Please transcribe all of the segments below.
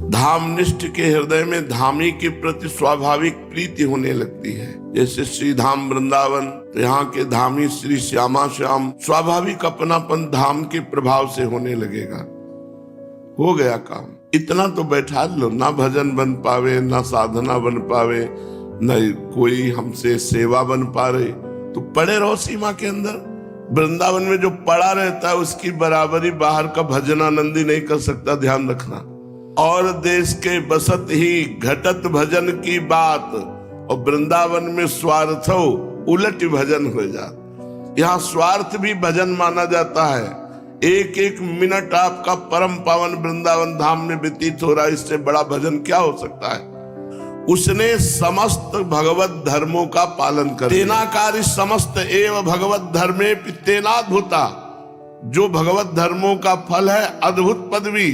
धामनिष्ठ के हृदय में धामी के प्रति स्वाभाविक प्रीति होने लगती है। जैसे श्री धाम वृंदावन, तो यहाँ के धामी श्री श्यामा श्याम, स्वाभाविक अपनापन धाम के प्रभाव से होने लगेगा। हो गया काम। इतना तो बैठा लो, ना भजन बन पावे, ना साधना बन पावे, न कोई हमसे सेवा बन पा रही, तो पड़े रहो सीमा के अंदर। वृंदावन में जो पड़ा रहता है उसकी बराबरी बाहर का भजनानंदी नहीं कर सकता, ध्यान रखना। और देश के बसत ही घटत भजन की बात, और वृंदावन में स्वार्थ उलट भजन हो जाता। यहाँ स्वार्थ भी भजन माना जाता है। एक एक मिनट आपका परम पावन वृंदावन धाम में व्यतीत हो रहा है, इससे बड़ा भजन क्या हो सकता है। उसने समस्त भगवत धर्मों का पालन कर, तेनाकारी समस्त एव भगवत धर्मे तेनाद्भुता, जो भगवत धर्मों का फल है अद्भुत पदवी,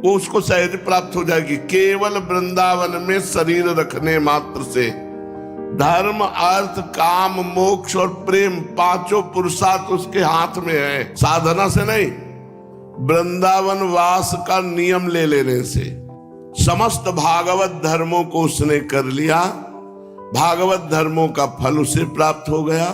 वो उसको सहज प्राप्त हो जाएगी। केवल वृंदावन में शरीर रखने मात्र से धर्म, अर्थ, काम, मोक्ष और प्रेम, पांचों पुरुषार्थ उसके हाथ में है, साधना से नहीं, वृंदावन वास का नियम ले लेने से। समस्त भागवत धर्मों को उसने कर लिया, भागवत धर्मों का फल उसे प्राप्त हो गया,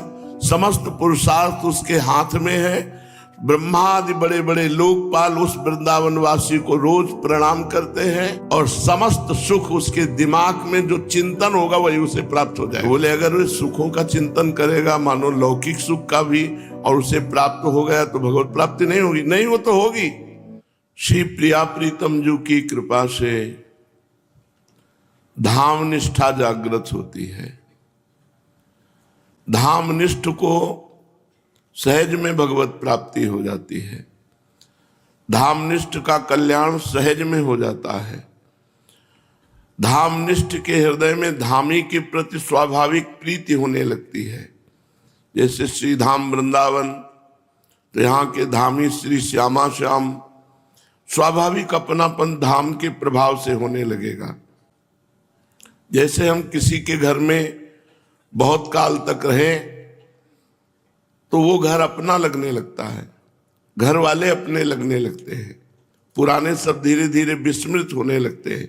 समस्त पुरुषार्थ उसके हाथ में है। ब्रह्मादि बड़े बड़े लोकपाल उस वृंदावन वासी को रोज प्रणाम करते हैं, और समस्त सुख उसके दिमाग में जो चिंतन होगा वही उसे प्राप्त हो जाएगा। बोले अगर वे सुखों का चिंतन करेगा, मानो लौकिक सुख का भी, और उसे प्राप्त हो गया तो भगवत प्राप्ति नहीं होगी? नहीं, वो तो होगी। श्री प्रिया प्रीतम जी की कृपा से धाम निष्ठा जागृत होती है। धाम निष्ठ को सहज में भगवत प्राप्ति हो जाती है। धामनिष्ठ का कल्याण सहज में हो जाता है। धामनिष्ठ के हृदय में धामी के प्रति स्वाभाविक प्रीति होने लगती है। जैसे श्री धाम वृंदावन, तो यहाँ के धामी श्री श्यामा श्याम, स्वाभाविक अपनापन धाम के प्रभाव से होने लगेगा। जैसे हम किसी के घर में बहुत काल तक रहें तो वो घर अपना लगने लगता है, घर वाले अपने लगने लगते हैं, पुराने सब धीरे धीरे विस्मृत होने लगते हैं।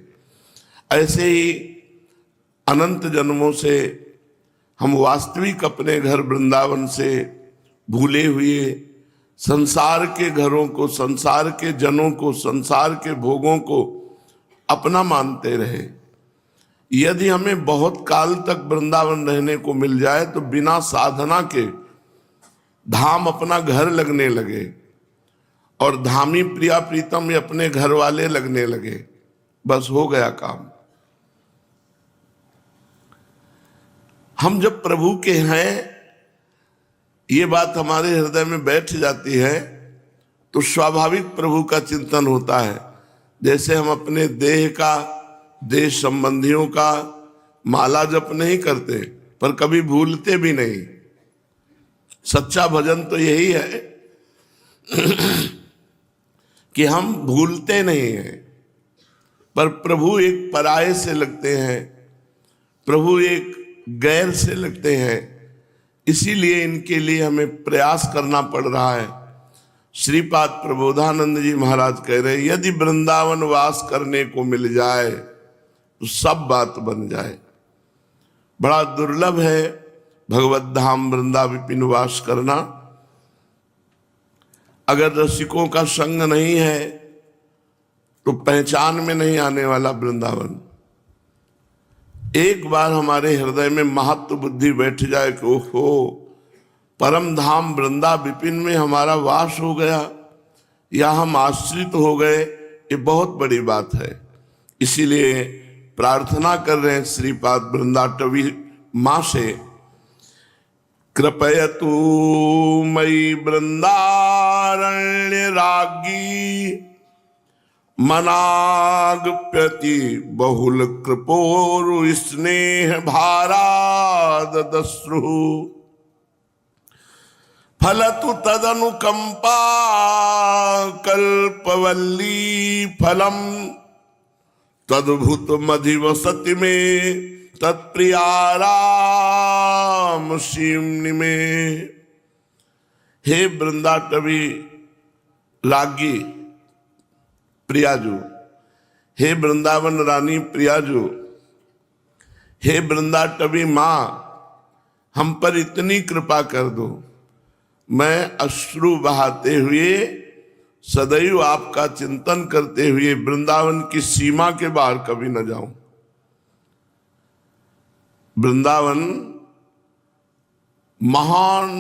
ऐसे ही अनंत जन्मों से हम वास्तविक अपने घर वृंदावन से भूले हुए संसार के घरों को, संसार के जनों को, संसार के भोगों को अपना मानते रहे। यदि हमें बहुत काल तक वृंदावन रहने को मिल जाए तो बिना साधना के धाम अपना घर लगने लगे, और धामी प्रिया प्रीतम ये अपने घर वाले लगने लगे, बस हो गया काम। हम जब प्रभु के हैं, ये बात हमारे हृदय में बैठ जाती है तो स्वाभाविक प्रभु का चिंतन होता है। जैसे हम अपने देह का, देश संबंधियों का माला जप नहीं करते, पर कभी भूलते भी नहीं। सच्चा भजन तो यही है कि हम भूलते नहीं हैं, पर प्रभु एक पराये से लगते हैं, प्रभु एक गैर से लगते हैं, इसीलिए इनके लिए हमें प्रयास करना पड़ रहा है। श्रीपाद प्रबोधानंद जी महाराज कह रहे हैं, यदि वृंदावन वास करने को मिल जाए तो सब बात बन जाए। बड़ा दुर्लभ है भगवत धाम वृंदा विपिन वास करना। अगर रसिकों का संग नहीं है तो पहचान में नहीं आने वाला वृंदावन। एक बार हमारे हृदय में महत्व बुद्धि बैठ जाए कि ओहो, परम धाम वृंदा विपिन में हमारा वास हो गया या हम आश्रित हो गए, ये बहुत बड़ी बात है। इसीलिए प्रार्थना कर रहे हैं श्रीपाद वृंदाटवी माँ से, कृपयतु मयि वृंदारण्य रागी मनागप्यति बहुल कृपोरु स्नेह भारादश्रु फलतु तदनुकंपा कल्पवल्ली फलम तद्भुत मधिवसति में तत्प्रियाराम शिम्नि में। हे वृंदाटवी राज्ञी प्रियाजू, हे वृंदावन रानी प्रियाजू, हे वृंदाटवी माँ, हम पर इतनी कृपा कर दो, मैं अश्रु बहाते हुए सदैव आपका चिंतन करते हुए वृंदावन की सीमा के बाहर कभी न जाऊं। वृंदावन महान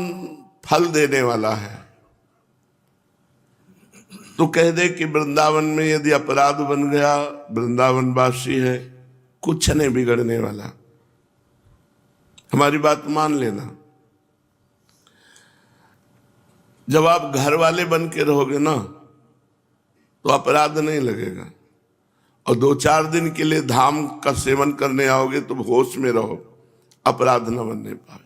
फल देने वाला है। तो कह दे कि वृंदावन में यदि अपराध बन गया, वृंदावन वासी है, कुछ नहीं बिगड़ने वाला। हमारी बात मान लेना। जब आप घर वाले बन के रहोगे ना तो अपराध नहीं लगेगा, और 2-4 दिन के लिए धाम का सेवन करने आओगे तो होश में रहो, अपराध न बनने पाए।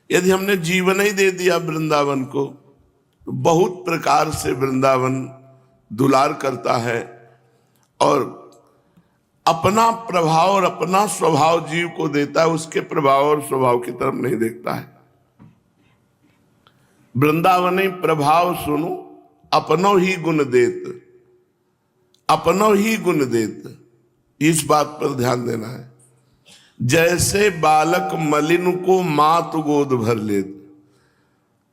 यदि हमने जीवन ही दे दिया वृंदावन को, तो बहुत प्रकार से वृंदावन दुलार करता है और अपना प्रभाव और अपना स्वभाव जीव को देता है, उसके प्रभाव और स्वभाव की तरफ नहीं देखता है। वृंदावनी प्रभाव सुनो, अपनो ही गुण देत, अपनो ही गुण देत। इस बात पर ध्यान देना है। जैसे बालक मलिन को मात गोद भर लेत,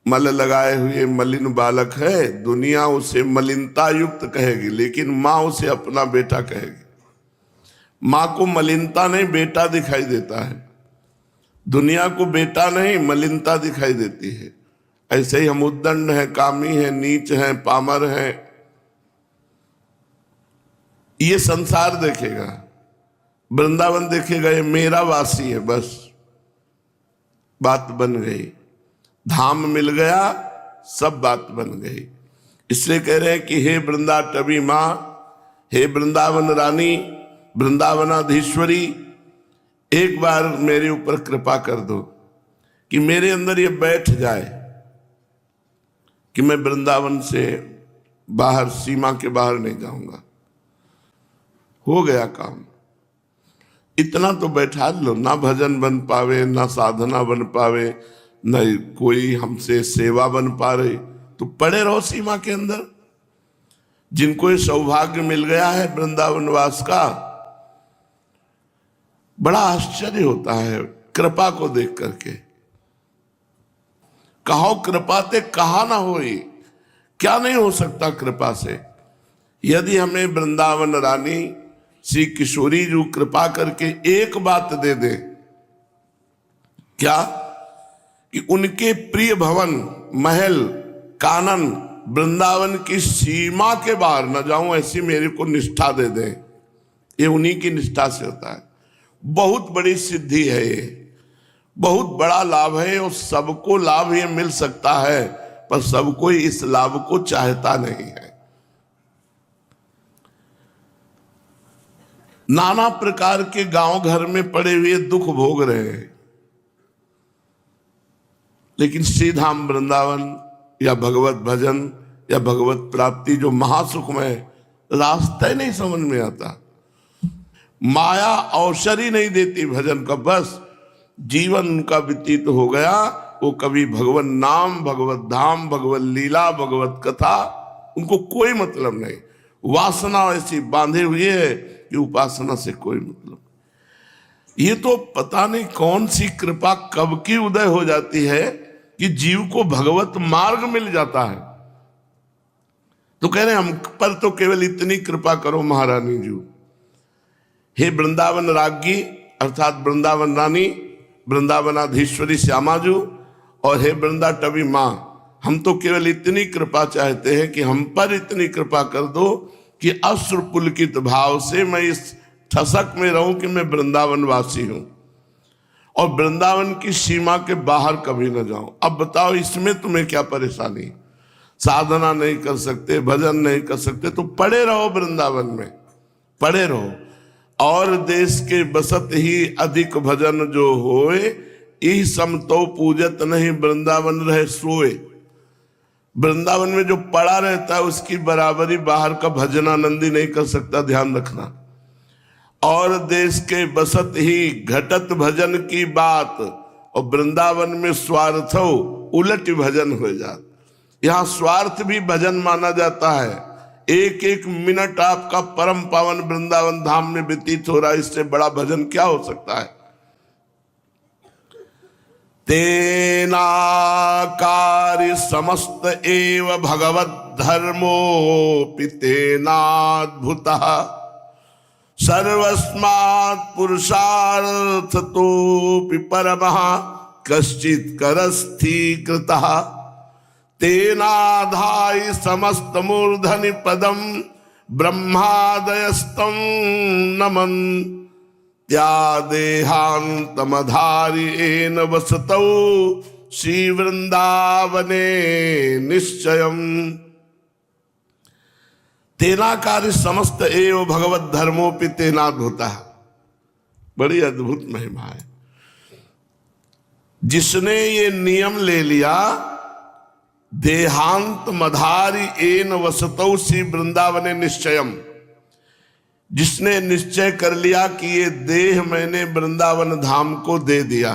मल लगाए हुए मलिन बालक है, दुनिया उसे मलिनता युक्त कहेगी, लेकिन माँ उसे अपना बेटा कहेगी। माँ को मलिनता नहीं बेटा दिखाई देता है, दुनिया को बेटा नहीं मलिनता दिखाई देती है। ऐसे ही हम उद्दंड हैं, कामी हैं, नीच हैं, पामर हैं, ये संसार देखेगा। वृंदावन देखेगा ये मेरा वासी है, बस बात बन गई। धाम मिल गया, सब बात बन गई। इसलिए कह रहे हैं कि हे वृंदाटवी माँ, हे वृंदावन रानी, वृंदावनाधीश्वरी, एक बार मेरे ऊपर कृपा कर दो कि मेरे अंदर ये बैठ जाए कि मैं वृंदावन से बाहर, सीमा के बाहर नहीं जाऊंगा। हो गया काम। इतना तो बैठा लो, ना भजन बन पावे, ना साधना बन पावे, न कोई हमसे सेवा बन पा रही, तो पड़े रहो सीमा के अंदर। जिनको ये सौभाग्य मिल गया है वृंदावनवास का, बड़ा आश्चर्य होता है कृपा को देख करके। कहो कृपा ते कहा ना होई, क्या नहीं हो सकता कृपा से। यदि हमें वृंदावन रानी श्री किशोरी जी कृपा करके एक बात दे दे, क्या कि उनके प्रिय भवन, महल, कानन, वृंदावन की सीमा के बाहर न जाऊं, ऐसी मेरे को निष्ठा दे दे। ये उन्हीं की निष्ठा से होता है। बहुत बड़ी सिद्धि है ये, बहुत बड़ा लाभ है, और सबको लाभ ये मिल सकता है, पर सब कोई इस लाभ को चाहता नहीं है। नाना प्रकार के गांव घर में पड़े हुए दुख भोग रहे हैं, लेकिन श्रीधाम वृंदावन या भगवत भजन या भगवत प्राप्ति जो महासुखमय, रास्ता ही नहीं समझ में आता। माया अवसर ही नहीं देती भजन का, बस जीवन उनका व्यतीत हो गया। वो कभी भगवत नाम, भगवत धाम, भगवत लीला, भगवत कथा, उनको कोई मतलब नहीं। वासना ऐसी बांधे हुए है कि उपासना से कोई मतलब। ये तो पता नहीं कौन सी कृपा कब की उदय हो जाती है कि जीव को भगवत मार्ग मिल जाता है। तो कह रहे हैं हम पर तो केवल इतनी कृपा करो महारानी जी। हे वृंदावन राज्ञी अर्थात वृंदावन रानी, वृंदावनाधीश्वरी श्यामा जी, और हे वृंदाटवी माँ, हम तो केवल इतनी कृपा चाहते हैं कि हम पर इतनी कृपा कर दो कि अश्रुपुलकित भाव से मैं इस ठसक में रहूं कि मैं वृंदावन वासी हूं और वृंदावन की सीमा के बाहर कभी न जाऊं। अब बताओ इसमें तुम्हें क्या परेशानी? साधना नहीं कर सकते, भजन नहीं कर सकते, तो पड़े रहो वृंदावन में, पड़े रहो। और देश के बसत ही अधिक भजन जो होए, ई सम तो पूजत नहीं वृंदावन रहे सोए। वृंदावन में जो पड़ा रहता है उसकी बराबरी बाहर का भजनानंदी नहीं कर सकता, ध्यान रखना। और देश के बसत ही घटत भजन की बात, और वृंदावन में स्वार्थ हो उलट भजन हो जात। यहाँ स्वार्थ भी भजन माना जाता है, एक एक मिनट आपका परम पावन वृंदावन धाम में व्यतीत हो रहा है, इससे बड़ा भजन क्या हो सकता है। तेना कार्य समस्त एव भगवत धर्मोपि तेनाद्भुतः सर्वस्मात् पुरुषार्थतोपि परमः कश्चित् करस्थीकृतः तेनाधाय समस्त मूर्धनि पदम ब्रह्मादयस्तं नमन् त्या देहान्तमधार्येण वसतौ श्री वृंदावने निश्चयम्। तेनाकार्य समस्त एव भगवत धर्मोपि तेनाद्भुतः, बड़ी अद्भुत महिमा है। जिसने ये नियम ले लिया, देहांत मधारी एन वसतौ श्री वृंदावने निश्चयम, जिसने निश्चय कर लिया कि ये देह मैंने वृंदावन धाम को दे दिया,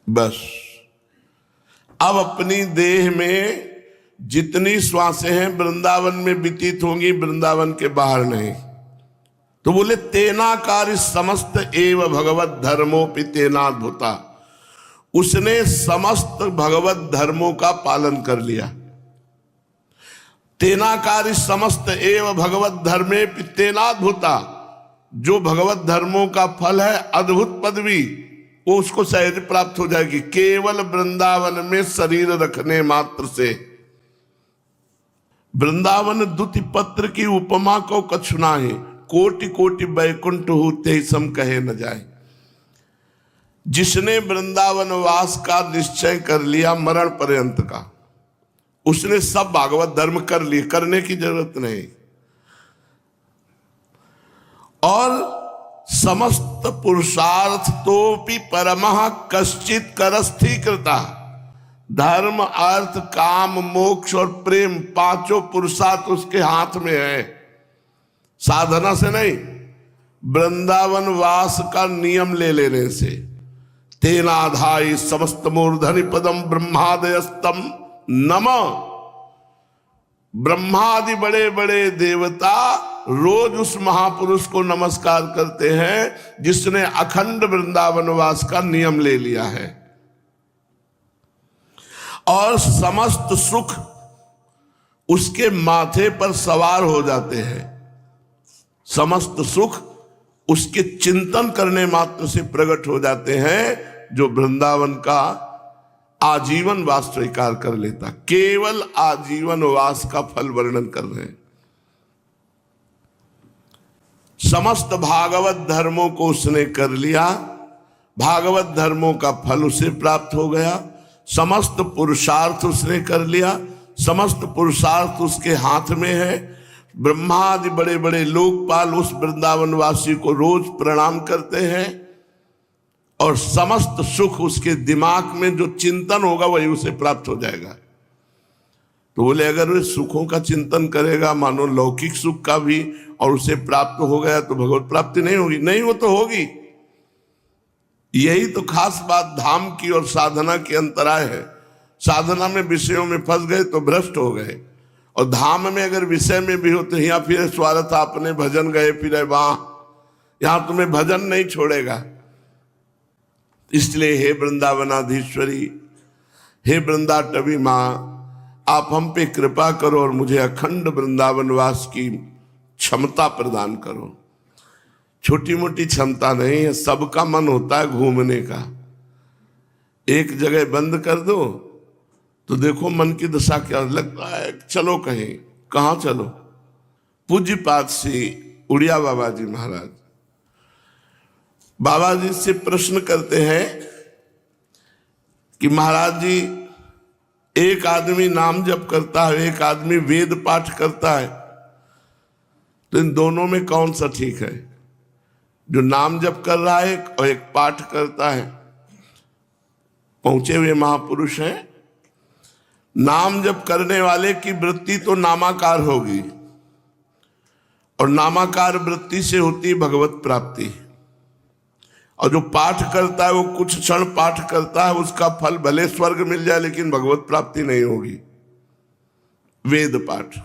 बस अब अपनी देह में जितनी श्वासें हैं वृंदावन में व्यतीत होंगी, वृंदावन के बाहर नहीं। तो बोले तेना कार्य समस्त एव भगवत धर्मोपि तेनाद्भुता, उसने समस्त भगवत धर्मों का पालन कर लिया। तेना कार्य समस्त एव भगवत धर्मे तेनाद्भुता, जो भगवत धर्मों का फल है अद्भुत पदवी, वो उसको सहज प्राप्त हो जाएगी। केवल वृंदावन में शरीर रखने मात्र से। वृंदावन दुति पत्र की उपमा को कछु नाहि, कोटि कोटि बैकुंठ होते सम कहे न जाए। जिसने वृंदावन वास का निश्चय कर लिया मरण पर्यंत का, उसने सब भागवत धर्म कर लिए, करने की जरूरत नहीं। और समस्त पुरुषार्थ तो भी परमः कश्चित करस्थीकृता, धर्म अर्थ काम मोक्ष और प्रेम पांचों पुरुषार्थ उसके हाथ में है, साधना से नहीं, वृंदावन वास का नियम ले लेने से। तेनाधाय समस्त मूर्धनि पदम ब्रह्मादयस्तम नमः, ब्रह्मादि बड़े बड़े देवता रोज उस महापुरुष को नमस्कार करते हैं जिसने अखंड वृंदावन वास का नियम ले लिया है। और समस्त सुख उसके माथे पर सवार हो जाते हैं, समस्त सुख उसके चिंतन करने मात्र से प्रकट हो जाते हैं, जो वृंदावन का आजीवन वास स्वीकार कर लेता। केवल आजीवन वास का फल वर्णन कर रहे हैं। समस्त भागवत धर्मों को उसने कर लिया, भागवत धर्मों का फल उसे प्राप्त हो गया। समस्त पुरुषार्थ उसने कर लिया, समस्त पुरुषार्थ उसके हाथ में है। ब्रह्मादि बड़े बड़े लोकपाल उस वृंदावन वासी को रोज प्रणाम करते हैं, और समस्त सुख उसके दिमाग में जो चिंतन होगा वही उसे प्राप्त हो जाएगा। तो बोले अगर वे सुखों का चिंतन करेगा, मानो लौकिक सुख का भी, और उसे प्राप्त हो गया तो भगवत प्राप्ति नहीं होगी? नहीं, वो तो होगी। यही तो खास बात धाम की और साधना की अंतराय है। साधना में विषयों में फंस गए तो भ्रष्ट हो गए, और धाम में अगर विषय में भी हो तो यहाँ फिर स्वार्थ आपने भजन गए फिर वहां, यहां तुम्हें भजन नहीं छोड़ेगा। इसलिए हे वृंदावनाधीश्वरी, हे वृंदाटवी माँ, आप हम पे कृपा करो और मुझे अखंड वृंदावन वास की क्षमता प्रदान करो। छोटी मोटी क्षमता नहीं है, सबका मन होता है घूमने का। एक जगह बंद कर दो तो देखो मन की दशा क्या लगता है, चलो कहीं, कहाँ चलो। पूज्यपाद श्री उड़िया बाबा जी महाराज बाबा जी से प्रश्न करते हैं कि महाराज जी, एक आदमी नाम जप करता है, एक आदमी वेद पाठ करता है, तो इन दोनों में कौन सा ठीक है? जो नाम जप कर रहा है और एक पाठ करता है। पहुंचे हुए महापुरुष हैं। नाम जप करने वाले की वृत्ति तो नामाकार होगी, और नामाकार वृत्ति से होती भगवत प्राप्ति। और जो पाठ करता है वो कुछ क्षण पाठ करता है, उसका फल भले स्वर्ग मिल जाए लेकिन भगवत प्राप्ति नहीं होगी। वेद पाठ।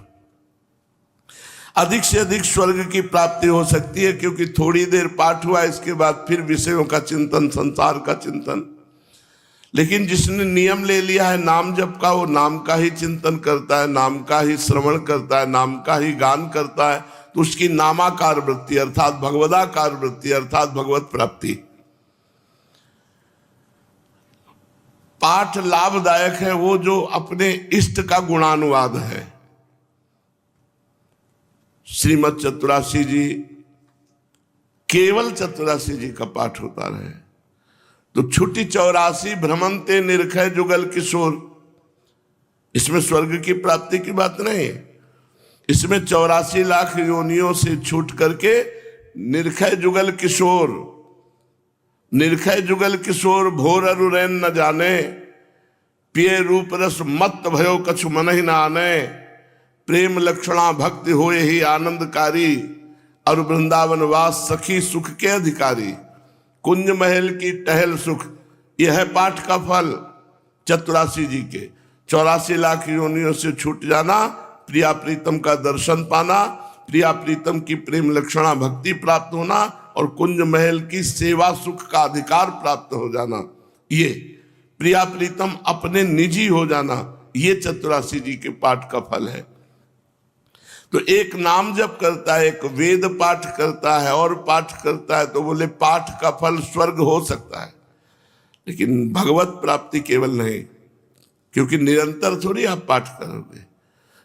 अधिक से अधिक स्वर्ग की प्राप्ति हो सकती है, क्योंकि थोड़ी देर पाठ हुआ, इसके बाद फिर विषयों का चिंतन, संसार का चिंतन। लेकिन जिसने नियम ले लिया है नाम जप का, वो नाम का ही चिंतन करता है, नाम का ही श्रवण करता है, नाम का ही गान करता है, तो उसकी नामाकार वृत्ति अर्थात भगवदाकार वृत्ति अर्थात भगवत प्राप्ति। पाठ लाभदायक है वो जो अपने इष्ट का गुणानुवाद है। श्रीमद चतुरासी जी, केवल चतुरासी जी का पाठ होता रहे तो छुट्टी 84 भ्रमंते निरखय जुगल किशोर, इसमें स्वर्ग की प्राप्ति की बात नहीं, इसमें 84 लाख योनियों से छूट करके निरखय जुगल किशोर, निरखय जुगल किशोर भोर अरुरैन न जाने, पिए रूप रस मत भयो कछु मन ही न आने, प्रेम लक्षणा भक्ति होए ही आनंदकारी, और वृंदावन वास सखी सुख के अधिकारी, कुंज महल की टहल सुख। यह है पाठ का फल चतुरासी जी के। 84 लाख योनियों से छूट जाना, प्रिया प्रीतम का दर्शन पाना, प्रिया प्रीतम की प्रेम लक्षणा भक्ति प्राप्त होना, और कुंज महल की सेवा सुख का अधिकार प्राप्त हो जाना, ये प्रिया प्रीतम अपने निजी हो जाना, ये चतुरासी जी के पाठ का फल है। तो एक नाम जप करता है, एक वेद पाठ करता है और पाठ करता है, तो बोले पाठ का फल स्वर्ग हो सकता है, लेकिन भगवत प्राप्ति केवल नहीं, क्योंकि निरंतर थोड़ी आप पाठ करोगे,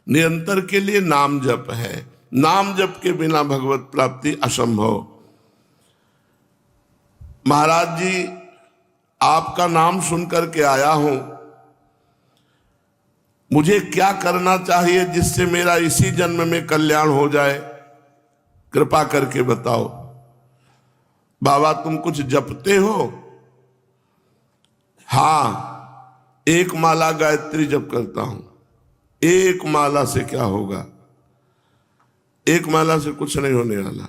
निरंतर के लिए नाम जप है, नाम जप के बिना भगवत प्राप्ति असंभव। महाराज जी, आपका नाम सुनकर के आया हूं, मुझे क्या करना चाहिए जिससे मेरा इसी जन्म में कल्याण हो जाए, कृपा करके बताओ। बाबा तुम कुछ जपते हो? हाँ, एक माला गायत्री जप करता हूं। एक माला से क्या होगा? एक माला से कुछ नहीं होने वाला।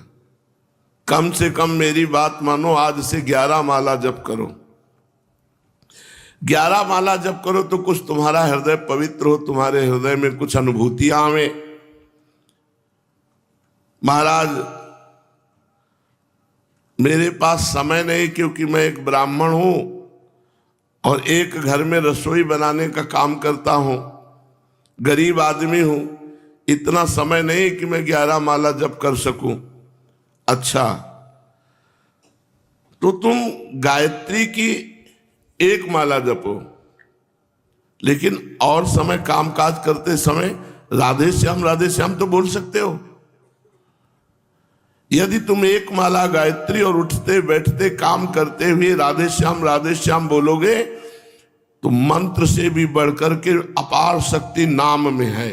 कम से कम मेरी बात मानो, आज से 11 माला जप करो। 11 माला जप करो तो कुछ तुम्हारा हृदय पवित्र हो, तुम्हारे हृदय में कुछ अनुभूतियां आवे। महाराज, मेरे पास समय नहीं, क्योंकि मैं एक ब्राह्मण हूं और एक घर में रसोई बनाने का काम करता हूं, गरीब आदमी हूं, इतना समय नहीं कि मैं 11 माला जप कर सकूं। अच्छा, तो तुम गायत्री की एक माला जपो, लेकिन और समय कामकाज करते समय राधे श्याम तो बोल सकते हो। यदि तुम एक माला गायत्री और उठते बैठते काम करते हुए राधे श्याम बोलोगे, तो मंत्र से भी बढ़कर के अपार शक्ति नाम में है।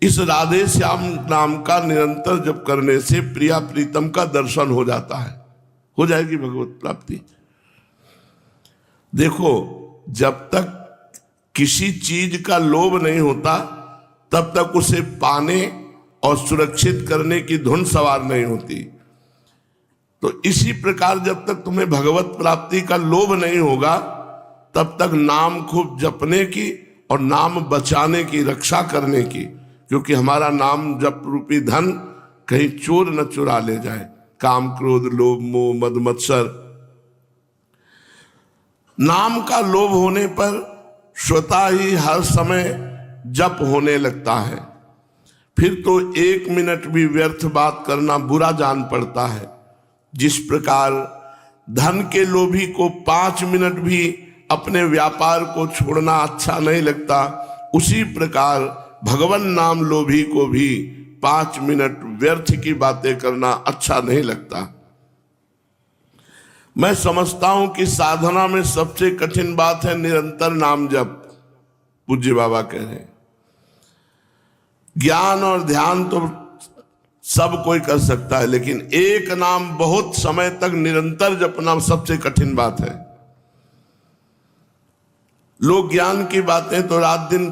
इस राधे श्याम नाम का निरंतर जप करने से प्रिया प्रीतम का दर्शन हो जाता है, हो जाएगी भगवत प्राप्ति। देखो, जब तक किसी चीज का लोभ नहीं होता, तब तक उसे पाने और सुरक्षित करने की धुन सवार नहीं होती। तो इसी प्रकार जब तक तुम्हें भगवत प्राप्ति का लोभ नहीं होगा, तब तक नाम खूब जपने की और नाम बचाने की, रक्षा करने की, क्योंकि हमारा नाम जप रूपी धन कहीं चोर न चुरा ले जाए। काम क्रोध लोभ मोह मद मत्सर, नाम का लोभ होने पर स्वतः ही हर समय जप होने लगता है, फिर तो 1 मिनट भी व्यर्थ बात करना बुरा जान पड़ता है। जिस प्रकार धन के लोभी को 5 मिनट भी अपने व्यापार को छोड़ना अच्छा नहीं लगता, उसी प्रकार भगवान नाम लोभी को भी 5 मिनट व्यर्थ की बातें करना अच्छा नहीं लगता। मैं समझता हूं कि साधना में सबसे कठिन बात है निरंतर नाम जप। पूज्य बाबा कह रहे हैं, ज्ञान और ध्यान तो सब कोई कर सकता है, लेकिन एक नाम बहुत समय तक निरंतर जपना सबसे कठिन बात है। लोग ज्ञान की बातें तो रात दिन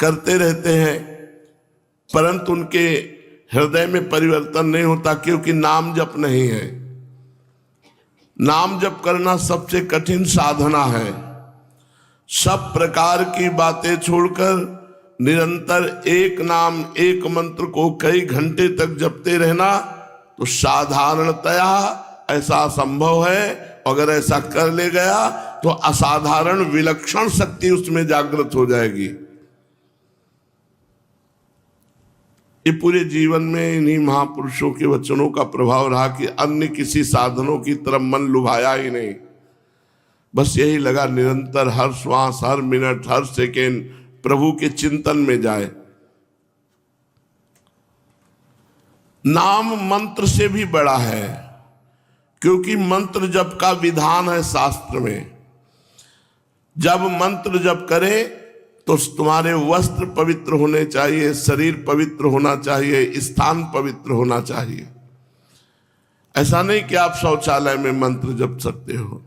करते रहते हैं, परंतु उनके हृदय में परिवर्तन नहीं होता, क्योंकि नाम जप नहीं है। नाम जप करना सबसे कठिन साधना है। सब प्रकार की बातें छोड़कर निरंतर एक नाम एक मंत्र को कई घंटे तक जपते रहना, तो साधारणतया ऐसा असंभव है। अगर ऐसा कर ले गया तो असाधारण विलक्षण शक्ति उसमें जागृत हो जाएगी। ये पूरे जीवन में इन्हीं महापुरुषों के वचनों का प्रभाव रहा कि अन्य किसी साधनों की तरफ मन लुभाया ही नहीं। बस यही लगा निरंतर हर श्वास, हर मिनट, हर सेकेंड प्रभु के चिंतन में जाए। नाम मंत्र से भी बड़ा है, क्योंकि मंत्र जप का विधान है शास्त्र में। जब मंत्र जप करे तो तुम्हारे वस्त्र पवित्र होने चाहिए, शरीर पवित्र होना चाहिए, स्थान पवित्र होना चाहिए। ऐसा नहीं कि आप शौचालय में मंत्र जप सकते हो,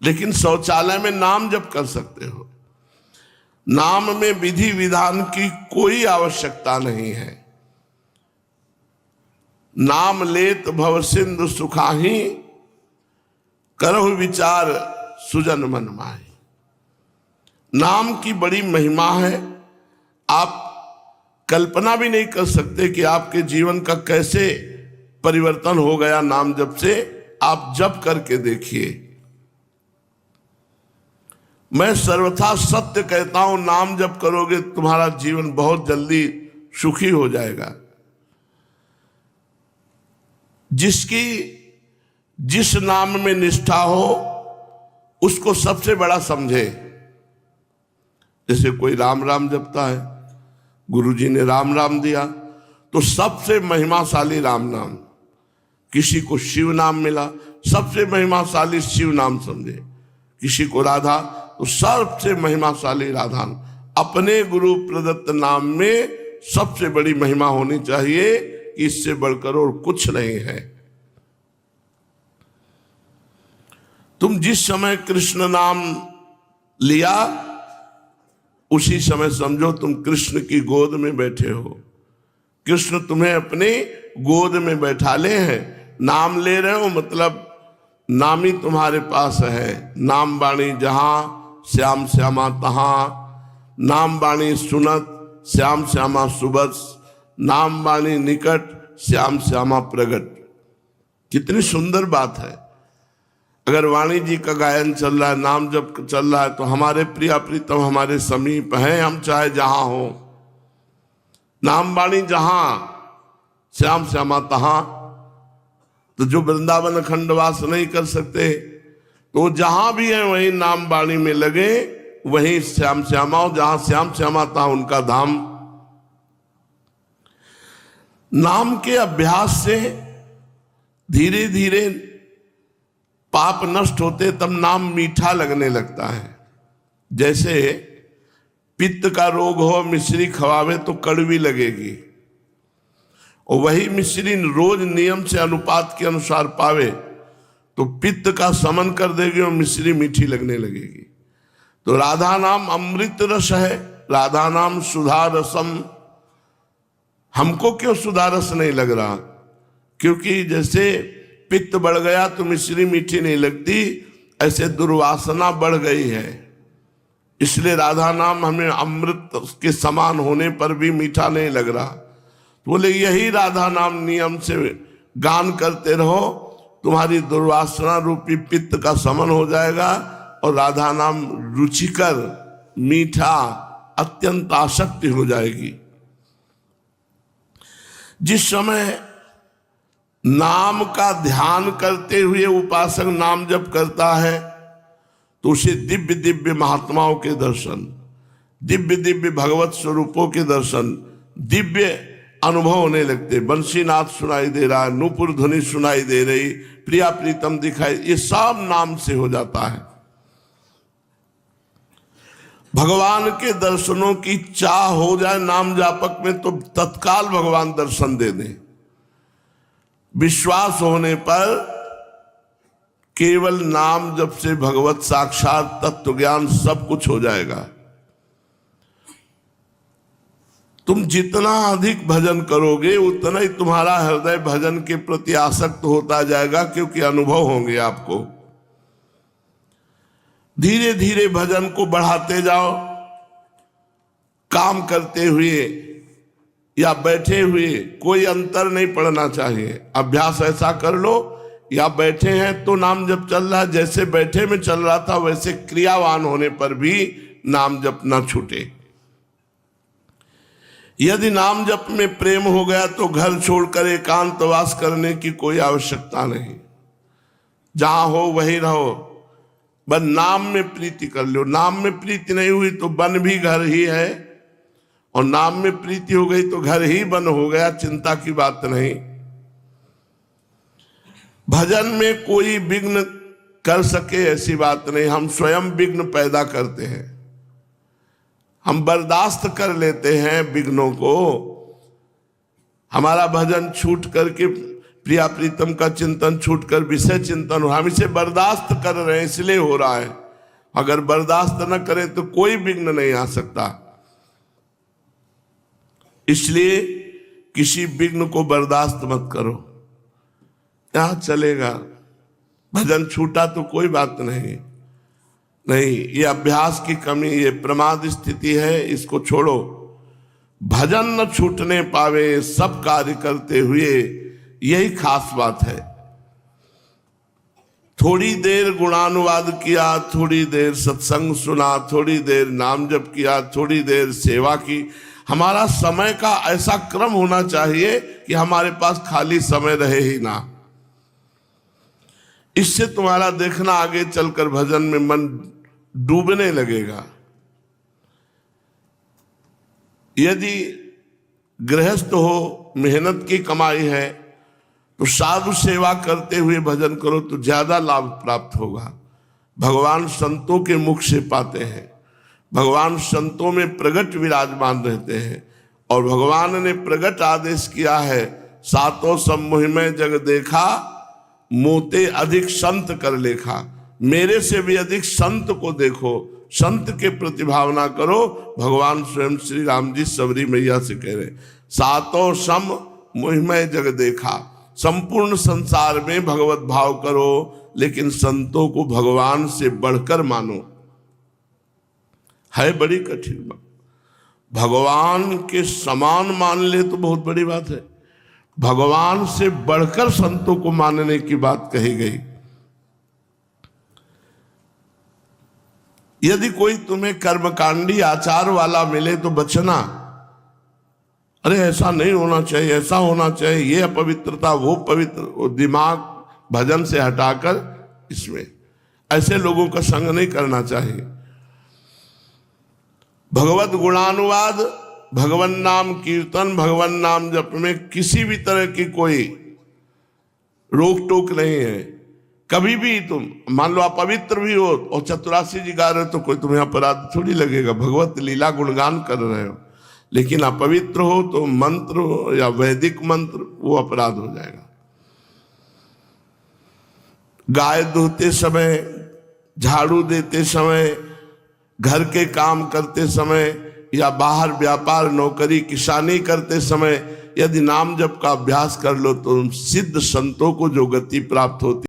लेकिन शौचालय में नाम जप कर सकते हो। नाम में विधि विधान की कोई आवश्यकता नहीं है। नाम लेत भव सिंधु सुखाही, करहु विचार सुजन मन माही। नाम की बड़ी महिमा है। आप कल्पना भी नहीं कर सकते कि आपके जीवन का कैसे परिवर्तन हो गया नाम जप से। आप जप करके देखिए। मैं सर्वथा सत्य कहता हूं, नाम जप करोगे तुम्हारा जीवन बहुत जल्दी सुखी हो जाएगा। जिसकी जिस नाम में निष्ठा हो उसको सबसे बड़ा समझे। जैसे कोई राम राम जपता है, गुरुजी ने राम राम दिया तो सबसे महिमाशाली राम नाम। किसी को शिव नाम मिला, सबसे महिमाशाली शिव नाम समझे। किसी को राधा, तो सबसे महिमाशाली राधा। अपने गुरु प्रदत्त नाम में सबसे बड़ी महिमा होनी चाहिए कि इससे बढ़कर और कुछ नहीं है। तुम जिस समय कृष्ण नाम लिया उसी समय समझो तुम कृष्ण की गोद में बैठे हो। कृष्ण तुम्हें अपने गोद में बैठा ले हैं। नाम ले रहे हो मतलब नाम ही तुम्हारे पास है। नाम बाणी जहां श्याम श्यामा तहां, नाम बाणी सुनत श्याम श्यामा सुबस, नाम बाणी निकट श्याम श्यामा प्रगट। कितनी सुंदर बात है। अगर वाणी जी का गायन चल रहा है, नाम जब चल रहा है, तो हमारे प्रिया प्रीतम हमारे समीप हैं, हम चाहे जहां हो। नाम बाणी जहां श्याम श्यामा तहां। तो जो वृंदावन अखंडवास नहीं कर सकते तो जहां भी है वहीं नाम बाणी में लगे, वहीं श्याम श्यामा हो। जहां श्याम श्यामा था उनका धाम। नाम के अभ्यास से धीरे धीरे पाप नष्ट होते, तब नाम मीठा लगने लगता है। जैसे पित्त का रोग हो, मिश्री खवावे तो कड़वी लगेगी, और वही मिश्री रोज नियम से अनुपात के अनुसार पावे तो पित्त का समन कर देगी और मिश्री मीठी लगने लगेगी। तो राधा नाम अमृत रस है, राधा नाम सुधा रसम। हमको क्यों सुधा रस नहीं लग रहा? क्योंकि जैसे पित्त बढ़ गया तो मिश्री मीठी नहीं लगती, ऐसे दुर्वासना बढ़ गई है। इसलिए राधा नाम हमें अमृत के समान होने पर भी मीठा नहीं लग रहा। बोले यही राधा नाम नियम से गान करते रहो, तुम्हारी दुर्वासना रूपी पित्त का समन हो जाएगा और राधा नाम रुचिकर, मीठा, अत्यंत आसक्ति हो जाएगी। जिस समय नाम का ध्यान करते हुए उपासक नाम जप करता है तो उसे दिव्य दिव्य महात्माओं के दर्शन, दिव्य दिव्य भगवत स्वरूपों के दर्शन, दिव्य अनुभव होने लगते। बंसीनाथ सुनाई दे रहा है, नूपुर ध्वनि सुनाई दे रही, प्रिया प्रीतम दिखाई, ये सब नाम से हो जाता है। भगवान के दर्शनों की चाह हो जाए नाम जापक में तो तत्काल भगवान दर्शन दे दें। विश्वास होने पर केवल नाम जप से भगवत साक्षात तत्व ज्ञान सब कुछ हो जाएगा। तुम जितना अधिक भजन करोगे उतना ही तुम्हारा हृदय भजन के प्रति आसक्त होता जाएगा, क्योंकि अनुभव होंगे आपको। धीरे धीरे भजन को बढ़ाते जाओ। काम करते हुए या बैठे हुए कोई अंतर नहीं पड़ना चाहिए। अभ्यास ऐसा कर लो, या बैठे हैं तो नाम जप चल रहा है, जैसे बैठे में चल रहा था वैसे क्रियावान होने पर भी नाम जप ना छूटे। यदि नाम जप में प्रेम हो गया तो घर छोड़कर एकांतवास करने की कोई आवश्यकता नहीं, जहां हो वहीं रहो, बस नाम में प्रीति कर लो। नाम में प्रीति नहीं हुई तो वन भी घर ही है, और नाम में प्रीति हो गई तो घर ही वन हो गया, चिंता की बात नहीं। भजन में कोई विघ्न कर सके ऐसी बात नहीं, हम स्वयं विघ्न पैदा करते हैं। हम बर्दाश्त कर लेते हैं विघ्नों को। हमारा भजन छूट करके प्रिया प्रीतम का चिंतन छूटकर विषय चिंतन हो, हम इसे बर्दाश्त कर रहे हैं इसलिए हो रहा है। अगर बर्दाश्त न करें तो कोई विघ्न नहीं आ सकता। इसलिए किसी विघ्न को बर्दाश्त मत करो, यहां चलेगा। भजन छूटा तो कोई बात नहीं, ये अभ्यास की कमी, ये प्रमाद स्थिति है, इसको छोड़ो। भजन न छूटने पावे सब कार्य करते हुए, यही खास बात है। थोड़ी देर गुणानुवाद किया, थोड़ी देर सत्संग सुना, थोड़ी देर नाम जप किया, थोड़ी देर सेवा की। हमारा समय का ऐसा क्रम होना चाहिए कि हमारे पास खाली समय रहे ही ना। इससे तुम्हारा देखना आगे चलकर भजन में मन डूबने लगेगा। यदि गृहस्थ हो, मेहनत की कमाई है, तो साधु सेवा करते हुए भजन करो तो ज्यादा लाभ प्राप्त होगा। भगवान संतों के मुख से पाते हैं, भगवान संतों में प्रगट विराजमान रहते हैं, और भगवान ने प्रगट आदेश किया है, सातों सम्मोह में जग देखा, मोते अधिक संत कर लेखा। मेरे से भी अधिक संत को देखो, संत के प्रति भावना करो। भगवान स्वयं श्री राम जी सबरी मैया से कह रहे, सातों सम मोहिमय जग देखा। संपूर्ण संसार में भगवत भाव करो, लेकिन संतों को भगवान से बढ़कर मानो। है बड़ी कठिन बात, भगवान के समान मान ले तो बहुत बड़ी बात है, भगवान से बढ़कर संतों को मानने की बात कही गई। यदि कोई तुम्हें कर्मकांडी आचार वाला मिले तो बचना, अरे ऐसा नहीं होना चाहिए, ऐसा होना चाहिए, ये अपवित्रता वो पवित्र, वो दिमाग भजन से हटाकर इसमें ऐसे लोगों का संग नहीं करना चाहिए। भगवत गुणानुवाद, भगवान नाम कीर्तन, भगवान नाम जप में किसी भी तरह की कोई रोक टोक नहीं है। कभी भी तुम मान लो अपवित्र भी हो और चतुरासी जी गा रहे हो तो कोई तुम्हें अपराध थोड़ी लगेगा, भगवत लीला गुणगान कर रहे हो। लेकिन अपवित्र हो तो मंत्र हो या वैदिक मंत्र, वो अपराध हो जाएगा। गाय धोते समय, झाड़ू देते समय, घर के काम करते समय, या बाहर व्यापार नौकरी किसानी करते समय यदि नाम जप का अभ्यास कर लो तो सिद्ध संतों को जो गति प्राप्त होती